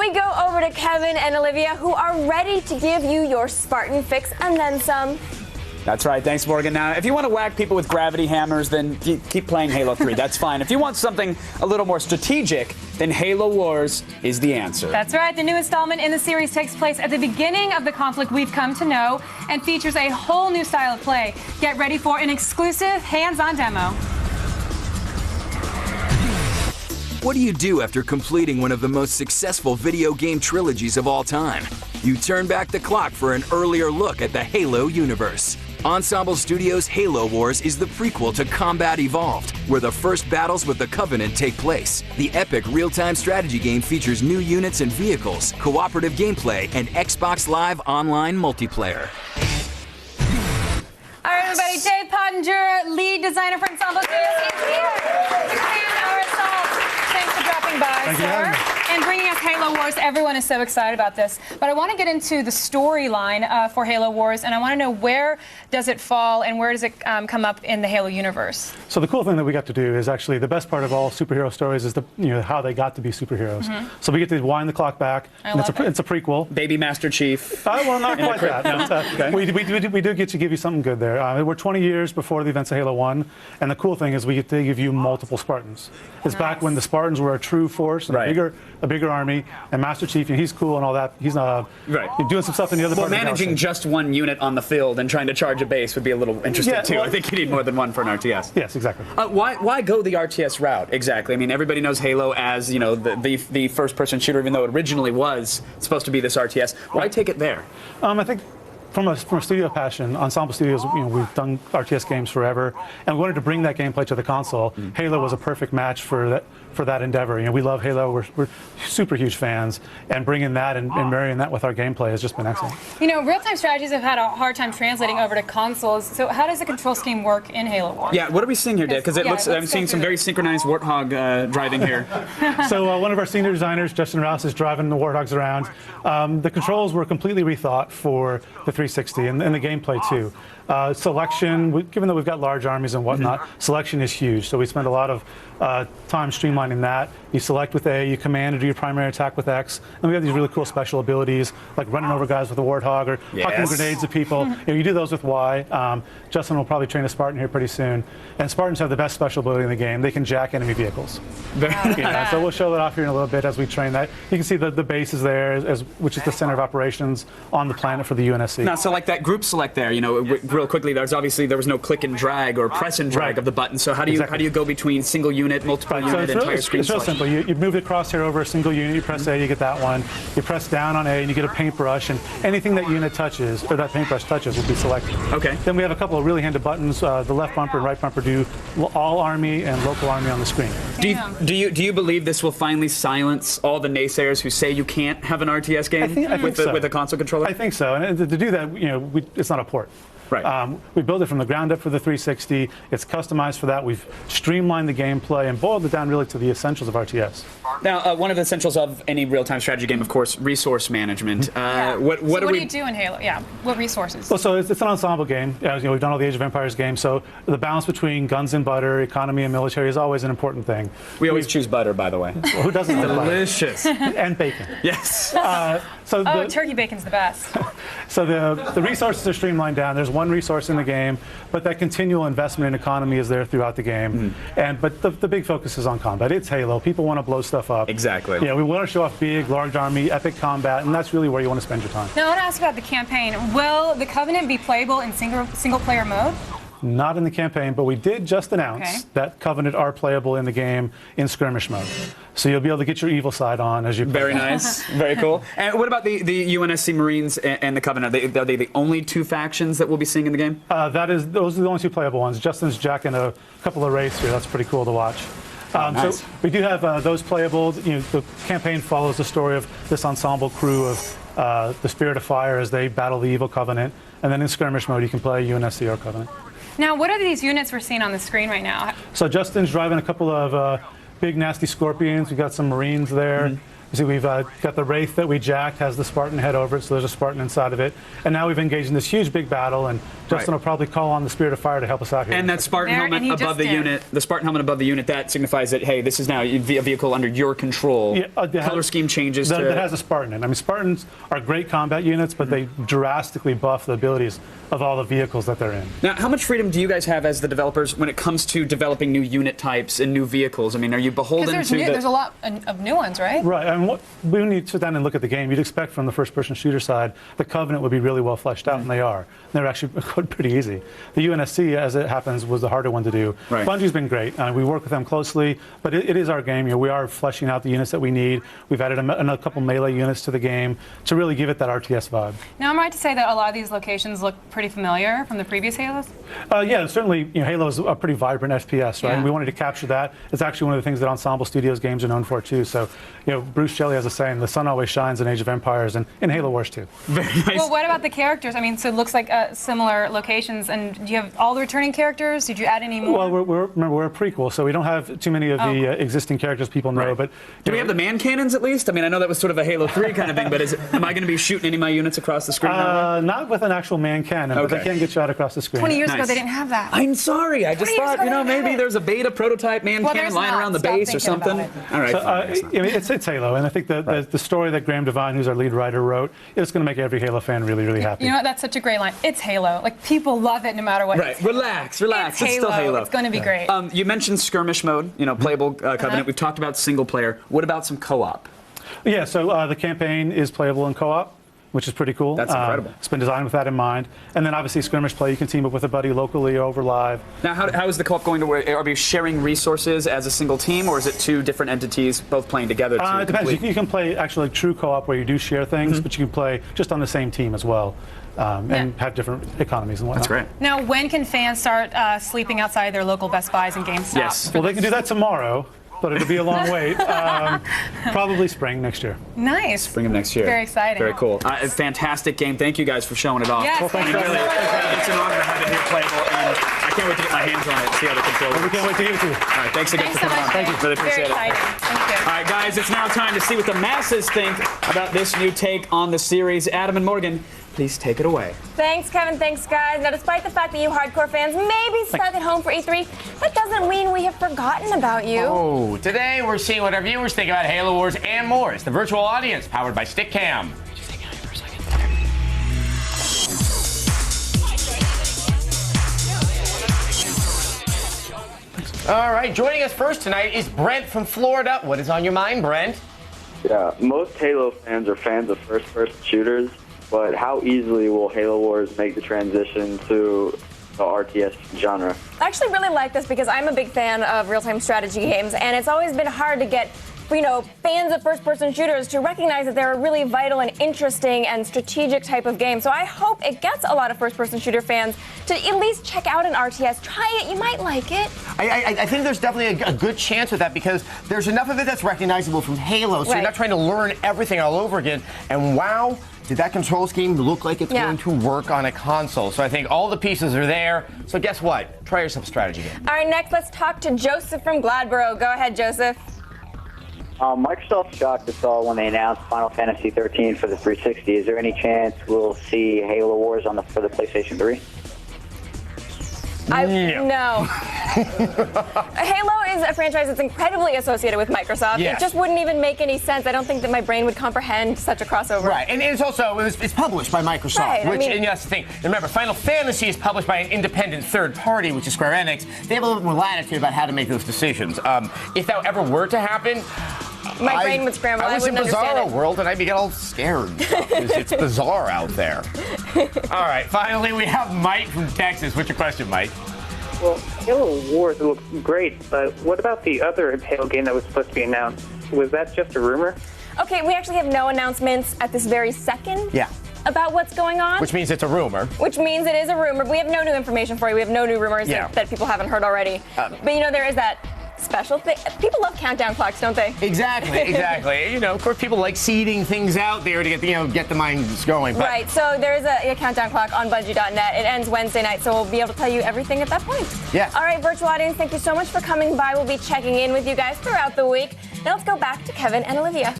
we go over to Kevin and Olivia, who are ready to give you your Spartan fix and then some. That's right. Thanks, Morgan. Now, if you want to whack people with gravity hammers, then keep playing Halo 3. That's fine. If you want something a little more strategic, then Halo Wars is the answer. That's right. The new installment in the series takes place at the beginning of the conflict we've come to know and features a whole new style of play. Get ready for an exclusive hands-on demo. What do you do after completing one of the most successful video game trilogies of all time? You turn back the clock for an earlier look at the Halo universe. Ensemble Studios' Halo Wars is the prequel to Combat Evolved, where the first battles with the Covenant take place. The epic real-time strategy game features new units and vehicles, cooperative gameplay, and Xbox Live online multiplayer. All right, everybody. Dave Pottinger, lead designer for Ensemble Studios, is here to expand our assault. Thanks for dropping by, sir. And bringing us Halo Wars. Everyone is so excited about this. But I want to get into the storyline for Halo Wars, and I want to know where does it fall and where does it come up in the Halo universe? So the cool thing that we got to do is actually the best part of all superhero stories is how they got to be superheroes. So we get to wind the clock back. It's a prequel. Baby Master Chief. Well, not quite that. Okay. We do get to give you something good there. We're 20 years before the events of Halo 1, and the cool thing is we get to give you multiple Spartans. It's back when the Spartans were a true force, and a bigger army, and Master Chief, he's cool and all that. He's doing some stuff in the other part of the galaxy. Managing just one unit on the field and trying to charge a base would be a little interesting too. I think you need more than one for an RTS. Yes, exactly. Why go the RTS route exactly? I mean, everybody knows Halo as the first-person shooter, even though it originally was supposed to be this RTS. Why take it there? I think from a studio passion, Ensemble Studios, we've done RTS games forever, and we wanted to bring that gameplay to the console. Halo was a perfect match for that endeavor. We love Halo. We're super huge fans, and bringing that and marrying that with our gameplay has just been excellent. Real-time strategies have had a hard time translating over to consoles. So how does the control scheme work in Halo Wars? Yeah, what are we seeing here, Dave? Because I'm seeing some very synchronized Warthog driving here. So one of our senior designers, Justin Rouse, is driving the Warthogs around. The controls were completely rethought for the 360 and the gameplay too. Selection, given that we've got large armies and whatnot, selection is huge. So we spend a lot of time streamlining that. You select with A, you command to do your primary attack with X, and we have these really cool special abilities like running over guys with a Warthog or hucking grenades at people. You do those with Y. Justin will probably train a Spartan here pretty soon. And Spartans have the best special ability in the game. They can jack enemy vehicles. So we'll show that off here in a little bit as we train that. You can see the base is there, which is the center of operations on the planet for the UNSC. Now, so like that group select there, real quickly, there was no click and drag or press and drag of the button. So how do you go between single unit, multiple unit, entire screen It's real simple. You move the crosshair over a single unit, you press A, you get that one. You press down on A and you get a paintbrush, and anything that unit touches, or that paintbrush touches, will be selected. Okay. Then we have a couple of really handy buttons. The left bumper and right bumper do all army and local army on the screen. Do you believe this will finally silence all the naysayers who say you can't have an RTS game with a console controller? I think so. And to do that, it's not a port. Right. We built it from the ground up for the 360. It's customized for that. We've streamlined the gameplay and boiled it down really to the essentials of RTS. Now, one of the essentials of any real-time strategy game, of course, resource management. What do you do in Halo? Yeah, what resources? Well, so it's an ensemble game. We've done all the Age of Empires games, so the balance between guns and butter, economy and military is always an important thing. We always choose butter, by the way. Well, who doesn't like butter? Delicious. And bacon. Yes. Turkey bacon's the best. So the resources are streamlined down. There's one resource in the game, but that continual investment in economy is there throughout the game. But the big focus is on combat. It's Halo. People want to blow stuff up. Exactly. We want to show off big, large army, epic combat, and that's really where you want to spend your time. Now, I want to ask about the campaign. Will the Covenant be playable in single-player mode? Not in the campaign, but we did just announce that Covenant are playable in the game in skirmish mode. So you'll be able to get your evil side on as you play. Very nice. Very cool. And what about the UNSC Marines and the Covenant? Are they the only two factions that we'll be seeing in the game? Those are the only two playable ones. Justin's jacking a couple of wraiths here. That's pretty cool to watch. Nice. So we do have those playable. The campaign follows the story of this ensemble crew of the Spirit of Fire as they battle the evil Covenant. And then in skirmish mode, you can play UNSC or Covenant. Now, what are these units we're seeing on the screen right now? So Justin's driving a couple of big, nasty Scorpions. We've got some Marines there. You see, we've got the Wraith that we jacked, has the Spartan head over it, so there's a Spartan inside of it. And now we've engaged in this huge big battle, and Justin will probably call on the Spirit of Fire to help us out here. And that Spartan There- and he helmet just above the did. unit, the Spartan helmet above the unit, that signifies that, hey, this is now a vehicle under your control. Color scheme changes that, to... that has a Spartan in it. I mean, Spartans are great combat units, but they drastically buff the abilities of all the vehicles that they're in. Now, how much freedom do you guys have as the developers when it comes to developing new unit types and new vehicles? I mean, are you beholden Because to there's a lot of new ones, right? Right, and what we need to sit down and look at the game. You'd expect from the first-person shooter side, the Covenant would be really well fleshed out, and they are. They're actually pretty easy. The UNSC, as it happens, was the harder one to do. Right. Bungie's been great. We work with them closely, but it is our game. You know, we are fleshing out the units that we need. We've added a couple melee units to the game to really give it that RTS vibe. Now, I'm right to say that a lot of these locations look pretty familiar from the previous Halos? Yeah, certainly. You know, Halo is a pretty vibrant FPS, right? Yeah. And we wanted to capture that. It's actually one of the things that Ensemble Studios games are known for too. So, you know, Bruce Shelley has a saying: "The sun always shines in Age of Empires and in Halo Wars too." Very nice. Well, what about the characters? I mean, so it looks like similar locations, and do you have all the returning characters? Did you add any more? Well, remember, we're a prequel, so we don't have too many of the existing characters people know. Right. But Do we have the man cannons at least? I mean, I know that was sort of a Halo 3 kind of thing, but am I going to be shooting any of my units across the screen? that way? not with an actual man cannon, but Okay. they can get shot across the screen. 20 years ago, Nice. they didn't have that. I'm sorry. I just 20 years thought, ago, you know, they didn't maybe have it. there's a beta prototype man Well, cannon there's lying not. around the Stop base or thinking about something. it. All right. So, fine, I guess not. I mean, it's Halo, and I think the story that Graham Devine, who's our lead writer, wrote, is going to make every Halo fan really, really happy. You know what? That's such a great line. It's Halo. Like, people love it no matter what. Right. Relax. It's Still Halo. It's going to be great. You mentioned skirmish mode, you know, playable Covenant. We've talked about single player. What about some co-op? Yeah, so the campaign is playable in co-op, which is pretty cool. That's incredible. It's been designed with that in mind. And then obviously skirmish play, you can team up with a buddy locally or over live. Now, how is the co-op going to work? Are we sharing resources as a single team, or is it two different entities both playing together? It depends. You can play actually true co-op where you do share things, but you can play just on the same team as well, and have different economies and whatnot. That's great. Now, when can fans start sleeping outside their local Best Buys and GameStop? Yes. Well, they can do that tomorrow, but it'll be a long wait. Probably spring next year. Nice. Spring of next year. Very exciting. Very cool. A fantastic game. Thank you guys for showing it off. Yes, Well, thanks, thank you guys. so much. It's an honor to have it here playable, and I can't wait to get my hands on it and see how the controls. We can't wait to give it to you. All right, thanks again Thanks for so coming much. on. Thank you. Really appreciate Very it. exciting. Thank you. All right, guys, it's now time to see what the masses think about this new take on the series. Adam and Morgan, please take it away. Thanks, Kevin. Thanks, guys. Now, despite the fact that you hardcore fans may be stuck at home for E3, that doesn't mean we have forgotten about you. Oh, today we're seeing what our viewers think about Halo Wars and more. It's the virtual audience powered by StickCam. All right, joining us first tonight is Brent from Florida. What is on your mind, Brent? Yeah, most Halo fans are fans of first-person shooters, but how easily will Halo Wars make the transition to the RTS genre? I actually really like this because I'm a big fan of real-time strategy games, and it's always been hard to get, you know, fans of first-person shooters to recognize that they're a really vital and interesting and strategic type of game. So I hope it gets a lot of first-person shooter fans to at least check out an RTS. Try it, you might like it. I think there's definitely a good chance with that because there's enough of it that's recognizable from Halo, so Right. you're not trying to learn everything all over again. And wow, did that control scheme look like it's Yeah. going to work on a console? So I think all the pieces are there. So guess what? Try yourself a strategy game. All right, next let's talk to Joseph from Gladboro. Go ahead, Joseph. Microsoft shocked us all when they announced Final Fantasy 13 for the 360. Is there any chance we'll see Halo Wars for the PlayStation 3? No. Halo is a franchise that's incredibly associated with Microsoft. Yes. It just wouldn't even make any sense. I don't think that my brain would comprehend such a crossover. Right, and it's also it's published by Microsoft, Right, I which mean- and that's the thing. Remember, Final Fantasy is published by an independent third party, which is Square Enix. They have a little more latitude about how to make those decisions. If that ever were to happen, My brain would scramble. I was in wouldn't understand Bizarro it. World, and I'd be all scared because it's bizarre out there. All right, finally we have Mike from Texas. What's your question, Mike? Well, Halo Wars looks great, but what about the other Halo game that was supposed to be announced? Was that just a rumor? Okay, we actually have no announcements at this very second Yeah. about what's going on. Which means it's a rumor. Which means it is a rumor. We have no new information for you. We have no new rumors Yeah. that people haven't heard already. But you know, there is that special thing. People love countdown clocks, don't they? Exactly. You know, of course, people like seeding things out there to get the minds going. But Right, so there is a countdown clock on Bungie.net. It ends Wednesday night, so we'll be able to tell you everything at that point. Yes. All right, virtual audience, thank you so much for coming by. We'll be checking in with you guys throughout the week. Now let's go back to Kevin and Olivia.